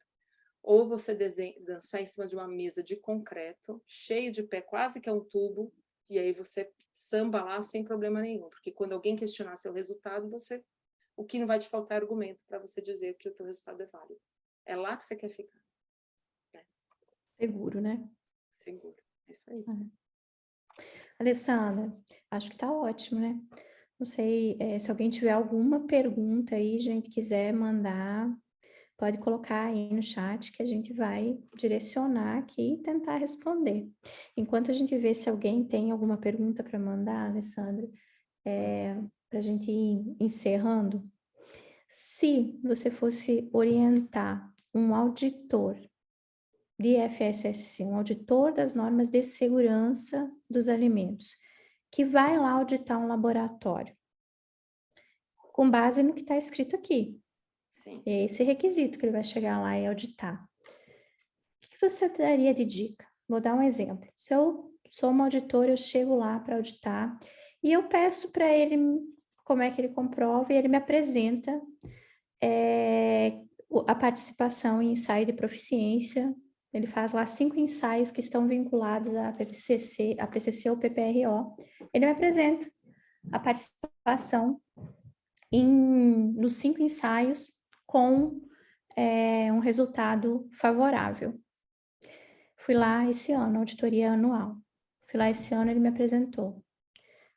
Ou você dançar em cima de uma mesa de concreto, cheio de pé, quase que é um tubo, e aí você samba lá sem problema nenhum, porque quando alguém questionar seu resultado, o que não vai te faltar é argumento para você dizer que o teu resultado é válido. É lá que você quer ficar. Né? Seguro, né? Seguro. É isso aí. Alessandra, acho que tá ótimo, né? Não sei, se alguém tiver alguma pergunta aí, gente, quiser mandar, pode colocar aí no chat que a gente vai direcionar aqui e tentar responder. Enquanto a gente vê se alguém tem alguma pergunta para mandar, Alessandra, para a gente ir encerrando. Se você fosse orientar um auditor de FSSC, um auditor das normas de segurança dos alimentos, que vai lá auditar um laboratório, com base no que está escrito aqui. Sim. É esse requisito que ele vai chegar lá e auditar. O que você daria de dica? Vou dar um exemplo. Se eu sou uma auditora, eu chego lá para auditar e eu peço para ele como é que ele comprova e ele me apresenta a participação em ensaio de proficiência. Ele faz lá 5 ensaios que estão vinculados à PCC ou PPRO. Ele me apresenta a participação nos 5 ensaios com um resultado favorável. Fui lá esse ano, auditoria anual. Fui lá esse ano, ele me apresentou.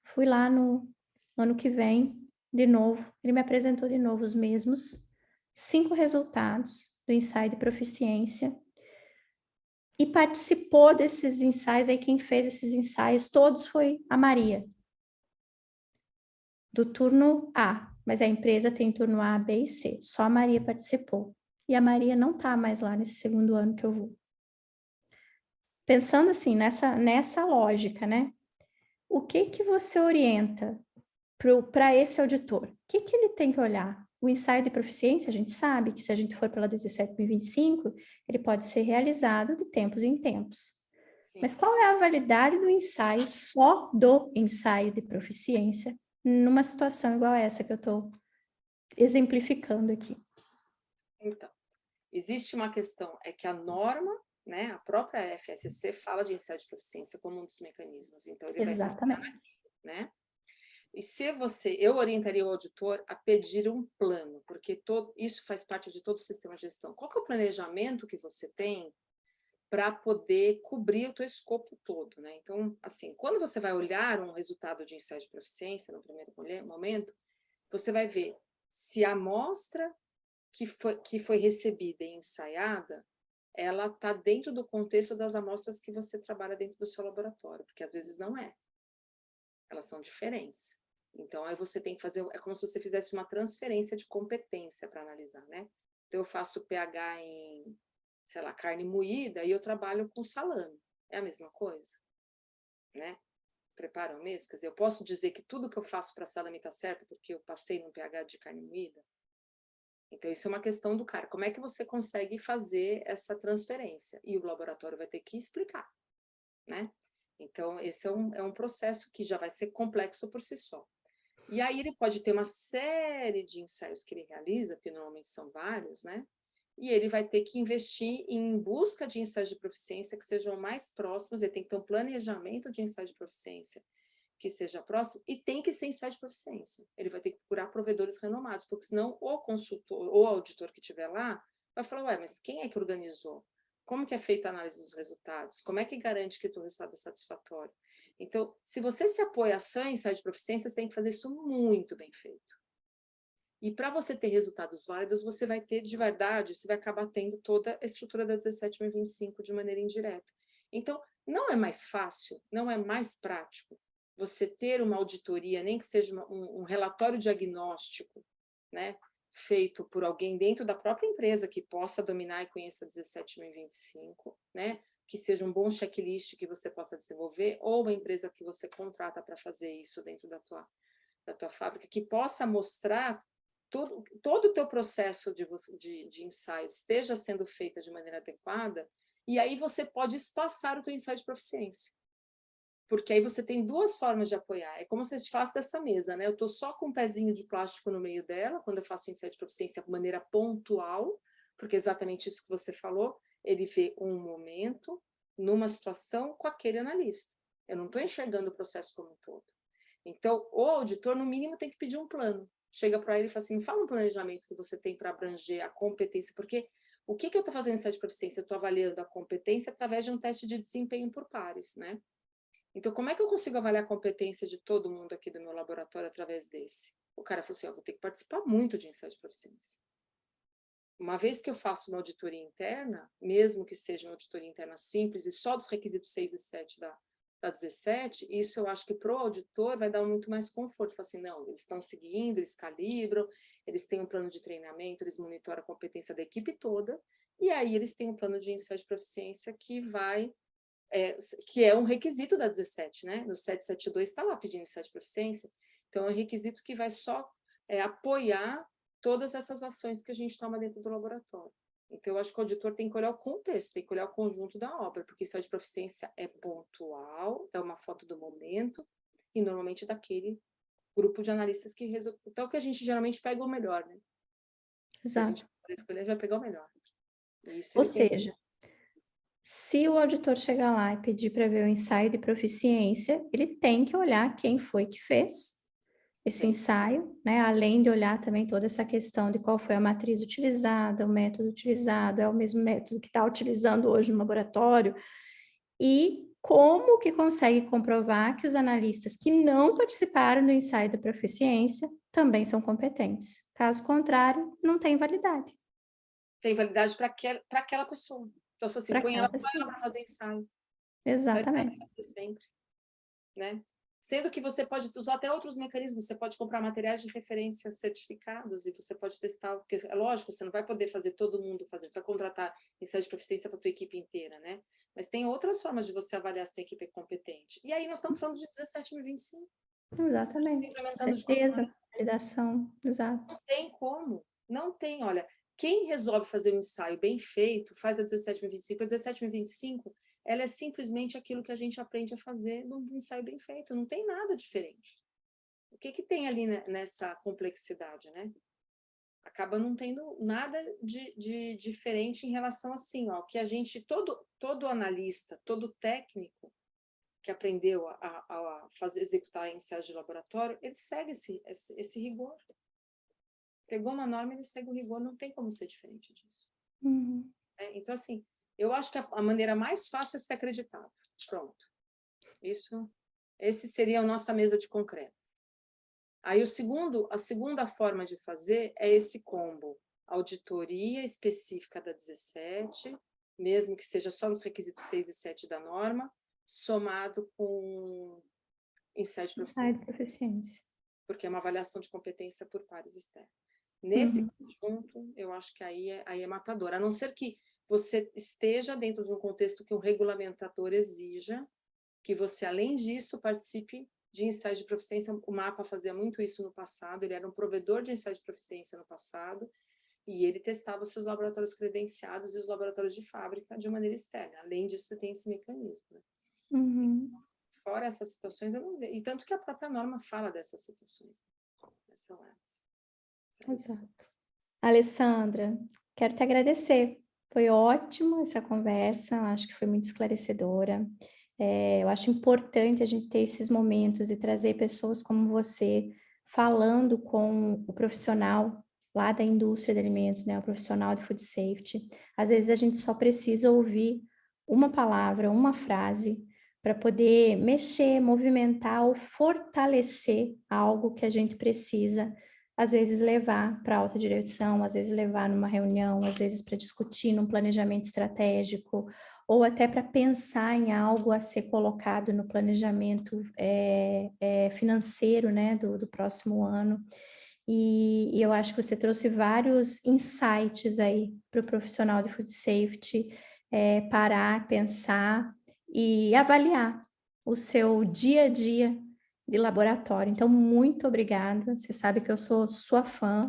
Fui lá no ano que vem, de novo, ele me apresentou de novo os mesmos 5 resultados do ensaio de proficiência e participou desses ensaios, aí quem fez esses ensaios todos foi a Maria, do turno A, mas a empresa tem turno A, B e C, só a Maria participou. E a Maria não está mais lá nesse segundo ano que eu vou. Pensando assim, nessa lógica, né? O que você orienta para esse auditor? O que ele tem que olhar? O ensaio de proficiência, a gente sabe que se a gente for pela 17.025, ele pode ser realizado de tempos em tempos. Sim. Mas qual é a validade do ensaio, só do ensaio de proficiência, numa situação igual a essa que eu estou exemplificando aqui? Então, existe uma questão, é que a norma, né, a própria FSC fala de ensaio de proficiência como um dos mecanismos, então ele Exatamente. Vai ser, né? E eu orientaria o auditor a pedir um plano, porque isso faz parte de todo o sistema de gestão. Qual que é o planejamento que você tem para poder cobrir o teu escopo todo, né? Então, assim, quando você vai olhar um resultado de ensaio de proficiência, no primeiro momento, você vai ver se a amostra que foi recebida e ensaiada, ela está dentro do contexto das amostras que você trabalha dentro do seu laboratório, porque às vezes não é. Elas são diferentes. Então, aí você tem que fazer, é como se você fizesse uma transferência de competência para analisar, né? Então, eu faço pH em, sei lá, carne moída e eu trabalho com salame. É a mesma coisa, né? Preparam mesmo? Quer dizer, eu posso dizer que tudo que eu faço para salame está certo porque eu passei no pH de carne moída? Então, isso é uma questão do cara. Como é que você consegue fazer essa transferência? E o laboratório vai ter que explicar, né? Então, esse é um processo que já vai ser complexo por si só. E aí ele pode ter uma série de ensaios que ele realiza, porque normalmente são vários, né? E ele vai ter que investir em busca de ensaios de proficiência que sejam mais próximos, ele tem que ter um planejamento de ensaio de proficiência que seja próximo, e tem que ser ensaio de proficiência. Ele vai ter que procurar provedores renomados, porque senão o consultor ou o auditor que estiver lá vai falar, ué, mas quem é que organizou? Como que é feita a análise dos resultados? Como é que garante que o teu resultado é satisfatório? Então, se você se apoia a só em ensaio de proficiência, você tem que fazer isso muito bem feito. E para você ter resultados válidos, você vai ter, de verdade, você vai acabar tendo toda a estrutura da 17.025 de maneira indireta. Então, não é mais fácil, não é mais prático você ter uma auditoria, nem que seja um relatório diagnóstico, né, feito por alguém dentro da própria empresa que possa dominar e conheça 17.025, né, que seja um bom checklist que você possa desenvolver, ou uma empresa que você contrata para fazer isso dentro da tua fábrica, que possa mostrar todo o teu processo de ensaio esteja sendo feita de maneira adequada, e aí você pode espaçar o teu ensaio de proficiência. Porque aí você tem duas formas de apoiar. É como se a gente falasse dessa mesa, né? Eu estou só com um pezinho de plástico no meio dela, quando eu faço o ensaio de proficiência de maneira pontual, porque é exatamente isso que você falou, ele vê um momento, numa situação, com aquele analista. Eu não estou enxergando o processo como um todo. Então, o auditor, no mínimo, tem que pedir um plano. Chega para ele e fala assim, fala um planejamento que você tem para abranger a competência, porque o que eu estou fazendo em ensaio de proficiência? Eu estou avaliando a competência através de um teste de desempenho por pares, né? Então, como é que eu consigo avaliar a competência de todo mundo aqui do meu laboratório através desse? O cara falou assim, eu vou ter que participar muito de ensaio de proficiência. Uma vez que eu faço uma auditoria interna, mesmo que seja uma auditoria interna simples e só dos requisitos 6 e 7 da 17, isso eu acho que para o auditor vai dar muito mais conforto. Fala assim, não, eles estão seguindo, eles calibram, eles têm um plano de treinamento, eles monitoram a competência da equipe toda, e aí eles têm um plano de ensaio de proficiência que é um requisito da 17, né? No 772 está lá pedindo ensaio de proficiência, então é um requisito que vai só apoiar todas essas ações que a gente toma dentro do laboratório. Então, eu acho que o auditor tem que olhar o contexto, tem que olhar o conjunto da obra, porque ensaio de proficiência é pontual, é uma foto do momento, e normalmente daquele grupo de analistas que resolve. Então, que a gente geralmente pega o melhor, né? Se a gente for escolher, vai pegar o melhor. Isso Ou ele tem. seja, se o auditor chegar lá e pedir para ver o ensaio de proficiência, ele tem que olhar quem foi que fez esse ensaio, né? Além de olhar também toda essa questão de qual foi a matriz utilizada, o método utilizado, é o mesmo método que está utilizando hoje no laboratório, e como que consegue comprovar que os analistas que não participaram do ensaio da proficiência também são competentes. Caso contrário, não tem validade. Tem validade para aquela pessoa. Então, assim, Para põe aquela ela pessoa. para fazer ensaio. Exatamente. Vai fazer sempre, né? Sendo que você pode usar até outros mecanismos, você pode comprar materiais de referência certificados e você pode testar, porque é lógico, você não vai poder fazer todo mundo fazer, você vai contratar ensaio de proficiência para a tua equipe inteira, né? Mas tem outras formas de você avaliar se a tua equipe é competente. E aí nós estamos falando de 17.025. Exatamente. Implementando de Certeza, validação, exato. não tem como, não tem. Olha, quem resolve fazer um ensaio bem feito, faz a 17.025. A 17.025, ela é simplesmente aquilo que a gente aprende a fazer num ensaio bem feito, não tem nada diferente. O que tem ali nessa complexidade, né? Acaba não tendo nada de diferente em relação assim, ó, que a gente, todo analista, todo técnico que aprendeu a fazer, executar ensaios de laboratório, ele segue esse rigor. Pegou uma norma, ele segue o rigor, não tem como ser diferente disso. Uhum. Então, assim, eu acho que a maneira mais fácil é ser acreditado. Pronto. Esse seria a nossa mesa de concreto. Aí a segunda forma de fazer é esse combo. Auditoria específica da 17, mesmo que seja só nos requisitos 6 e 7 da norma, somado com ensaio de Proficiência. porque é uma avaliação de competência por pares externos. Nesse conjunto, eu acho que aí é matador, a não ser que você esteja dentro de um contexto que o regulamentador exija que você, além disso, participe de ensaios de proficiência. O MAPA fazia muito isso no passado, ele era um provedor de ensaios de proficiência no passado, e ele testava os seus laboratórios credenciados e os laboratórios de fábrica de maneira externa. Além disso, você tem esse mecanismo. Né? Fora essas situações, eu não vejo. E tanto que a própria norma fala dessas situações. São elas. Exato. Alessandra, quero te agradecer. Foi ótima essa conversa, acho que foi muito esclarecedora. Eu acho importante a gente ter esses momentos e trazer pessoas como você falando com o profissional lá da indústria de alimentos, né, o profissional de food safety. Às vezes a gente só precisa ouvir uma palavra, uma frase para poder mexer, movimentar ou fortalecer algo que a gente precisa, às vezes levar para a alta direção, às vezes levar numa reunião, às vezes para discutir num planejamento estratégico, ou até para pensar em algo a ser colocado no planejamento financeiro, né, do próximo ano. E eu acho que você trouxe vários insights aí para o profissional de food safety, parar, pensar e avaliar o seu dia a dia de laboratório. Então, muito obrigada. Você sabe que eu sou sua fã,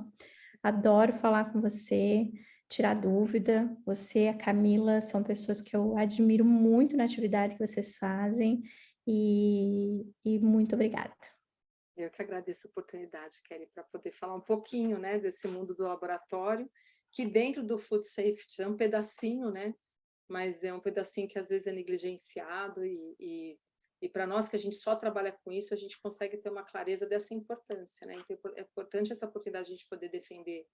adoro falar com você, tirar dúvida. Você e a Camila são pessoas que eu admiro muito na atividade que vocês fazem e muito obrigada. Eu que agradeço a oportunidade, Kelly, para poder falar um pouquinho, né, desse mundo do laboratório, que dentro do Food Safety é um pedacinho, né, mas é um pedacinho que às vezes é negligenciado e para nós que a gente só trabalha com isso, a gente consegue ter uma clareza dessa importância, né? Então, é importante essa oportunidade de a gente poder defender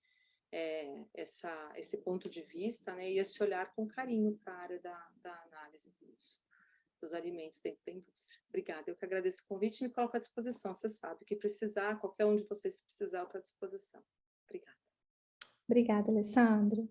esse ponto de vista, né? E esse olhar com carinho para a área da análise dos alimentos dentro da indústria. Obrigada, eu que agradeço o convite e me coloco à disposição, você sabe, o que precisar, qualquer um de vocês precisar, eu estou à disposição. Obrigada. Obrigada, Alessandra.